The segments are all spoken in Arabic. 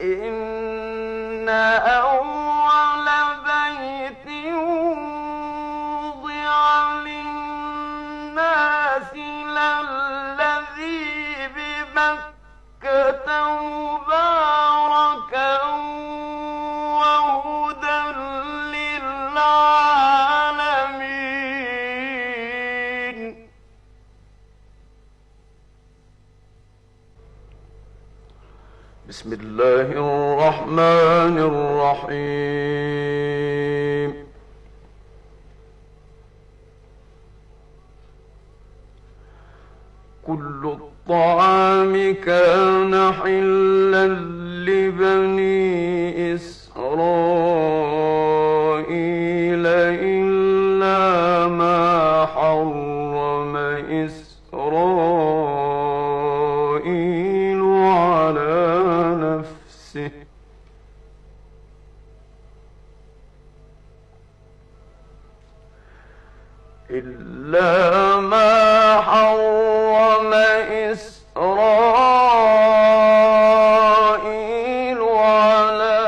إن أول بيت وضع للناس للذي ببكة مباركا وهدى للعالمين. بسم الله الرحمن الرحيم. كل الطعام كان حلا لبني إسرائيل إلا ما حرم إسرائيل على نفسه إلا ما حرم إسرائيل على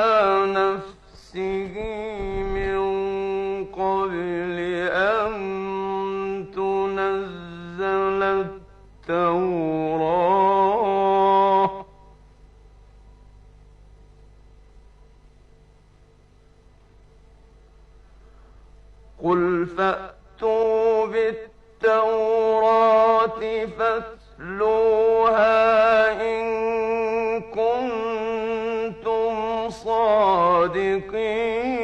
نفسه من قبل أن تنزل التوراة قل فأتوا بالتوراة فاتلوها إن كنتم صادقين.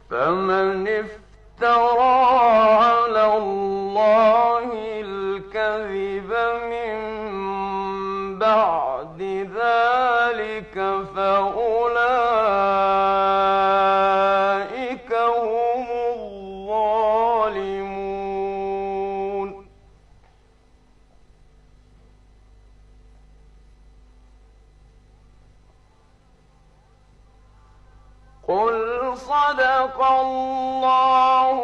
فمن افترى على الله الكذب من بعد ذلك فأولئك هم الظالمون. قل صدق الله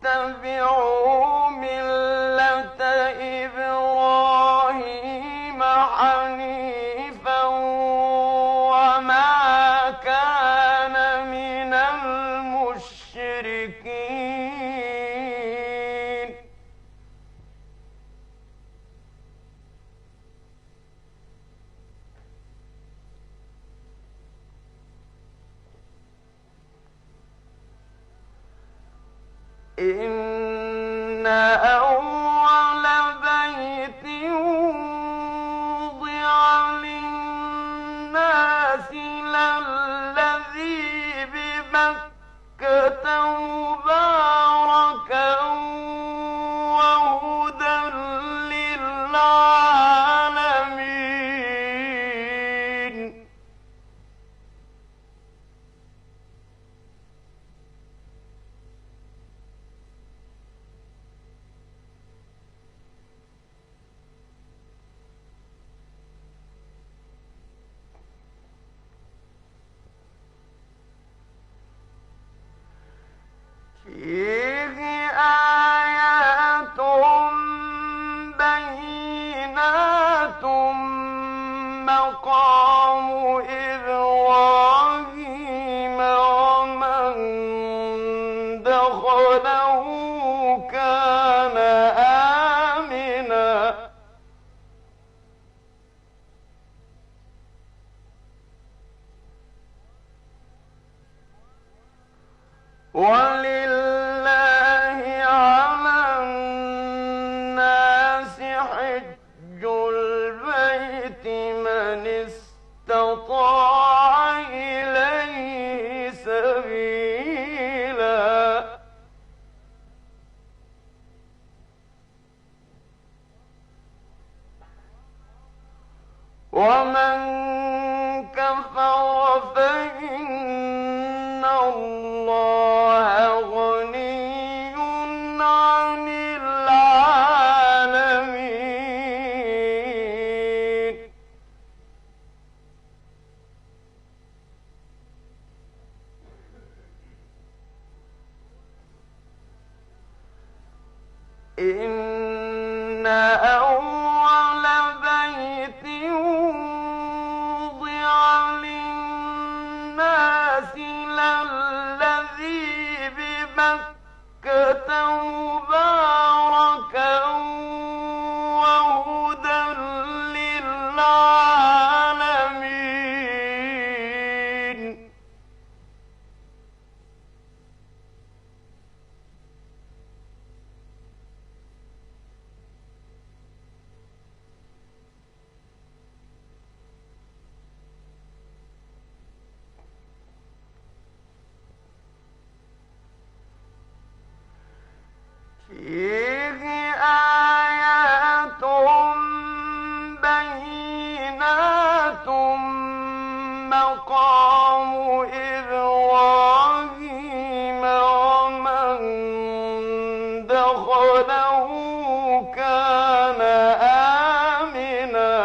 فاتبعوا ملة إبراهيم حنيفا وما كان من المشركين. إن أول بيت وضع للناس للذي ببكة مباركا وهدى للعالمين. فيه آيات بينات مقام إبراهيم ومن دخله كان آمنا ولله على الناس حج البيت من استطاع إليه سبيلا. ومن كفر فإن الله غني عن العالمين. إن أول بيت وضع للناس للذي ببكة مباركا وهدى للعالمين. فيه آيات بينات مقام إبراهيم ومن دخله كان آمنا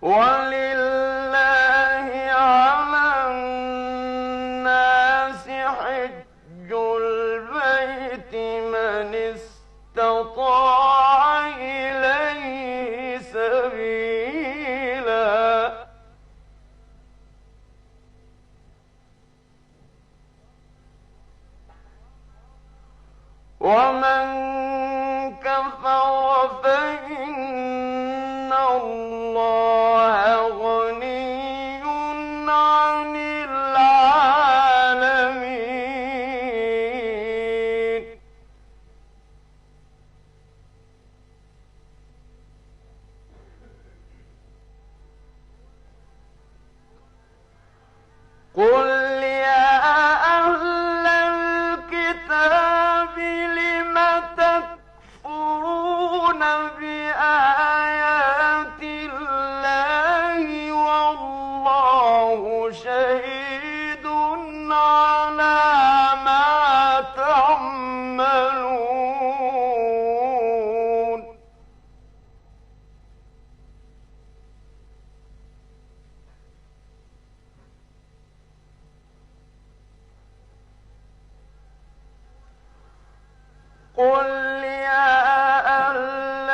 ولله على الناس حج البيت من استطاع إليه سبيلا ومن كفر فإن الله غني عن العالمين. قل يا أهل الكتاب لم تكفرون بآيات الله والله شهيد على ما تعملون. قل يا أهل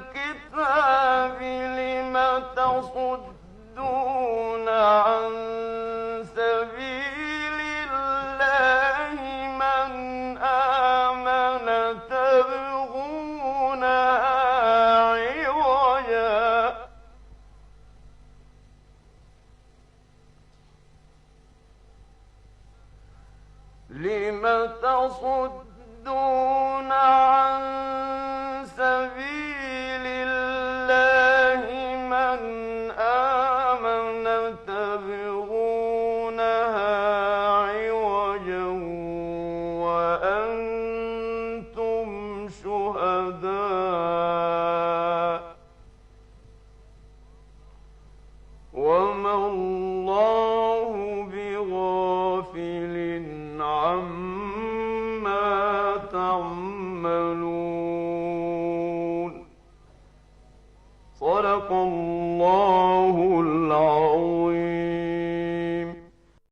الكتاب لم تصدون عن سبيل الله من آمن تبغونها عوجا لم تصدون عن سبيل الله من آمن تبغونها عوجا وأنتم شهداء وما الله بغافل عما تعملون. صدق الله